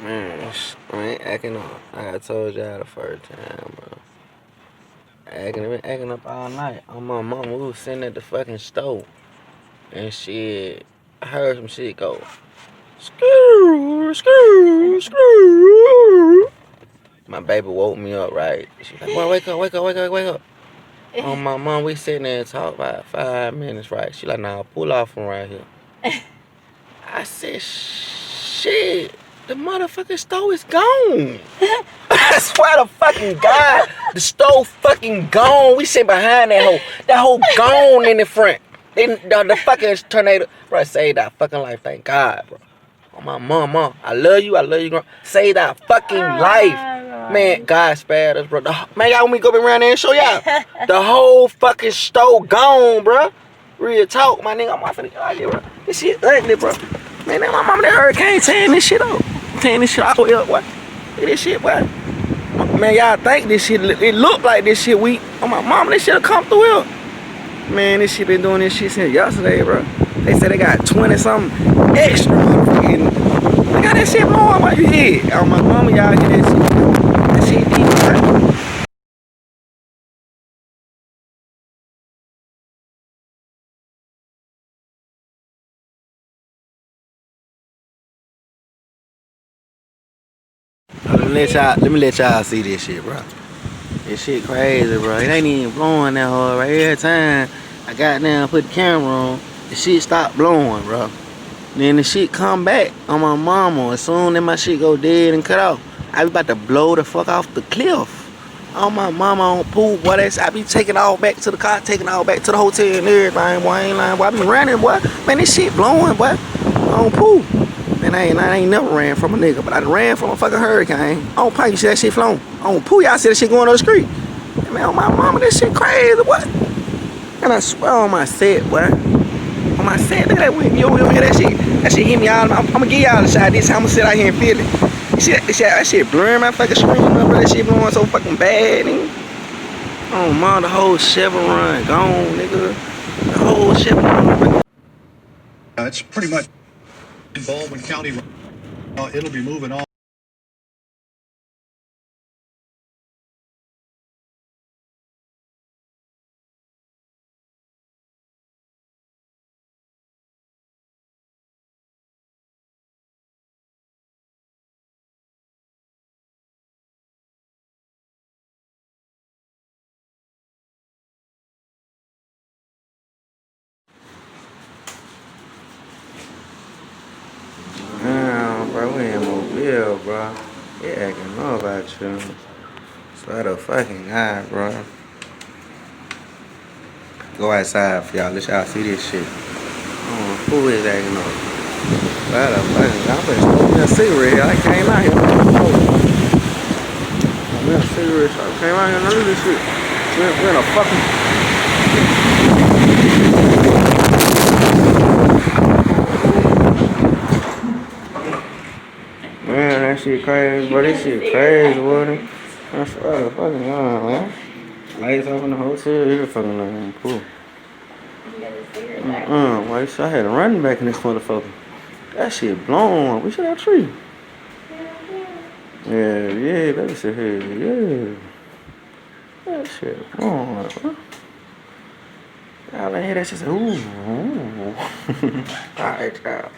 Man, I ain't acting up. I told y'all the first time, bro. Been acting up all night. On my mama, we was sitting at the fucking stove. And shit, I heard some shit go. Screw, screw, screw. My baby woke me up, right? She like, boy, wake up, wake up, wake up, wake up. On my mom, we sitting there and talk about 5 minutes, right? She like, nah, pull off from right here. I said, shit, the motherfucking stove is gone. I swear to fucking God, the stove fucking gone. We sit behind that hoe. That hoe gone in the front. The fucking tornado. Bro, save that fucking life, thank God, bro. Oh, my mom, I love you, save that fucking life. Man, God spared us, bro. Man, y'all want me to go around there and show y'all? The whole fucking stove gone, bro. Real talk, my nigga. I'm off of out here, bro. This shit ugly, bro. Man, that my mama, that hurricane tearing this shit up. Tearing this shit all the way up, boy. Look at this shit, boy. Man, y'all think this shit, it look like this shit weak. Oh, my mama, this shit'll come through here. Man, this shit been doing this shit since yesterday, bro. They said they got 20-something extra motherfucking. Look how that shit blowing while you head. Oh, my mama, y'all get that shit. That shit deep, bro. Let me let y'all see this shit, bro. This shit crazy, bro. It ain't even blowing that hard, right? Every time I got down, put the camera on, the shit stopped blowing, bro. Then the shit come back on my mama. As soon as my shit go dead and cut off, I be about to blow the fuck off the cliff. On my mama on pool, boy. I be taking all back to the car, taking all back to the hotel and everything, boy. I ain't lying, boy. I been running, boy. Man, this shit blowing, boy. On pool. And I ain't never ran from a nigga, but I ran from a fucking hurricane. On pipe, you see that shit flowing. On pool, y'all see that shit going on the street. Man, on my mama, this shit crazy, boy. And I swear on my set, boy. On my set, look at that wind. You hear that shit? That shit hit me all. I'm gonna give y'all a shot this time. I'm gonna sit out here and feel it. That shit blurring my fucking screen up. That shit blowing so fucking bad, nigga. Oh, man, the whole Chevron gone, nigga. The whole Chevron. It's pretty much in Baldwin County. It'll be moving on. Damn, bro, we in Mobile, bro. They acting know about you. Swear to fucking God, bro. Go outside for y'all. Let y'all see this shit. Who is acting up? Swear to fucking God. I'm gonna smoke me a cigarette. I came out here. Smoke me a cigarette. So I came out here and look at this shit. We're in a fucking. Man, that shit crazy, bro. This shit crazy, bro. I swear to fucking God, man. Lights off in the hotel, every fucking thing. Cool. Why so I had a running back in this motherfucker. That shit blown. We should have a tree. Yeah, baby said, hey, yeah. That shit blown, bro. Y'all ain't hear that shit say, ooh. Alright, y'all.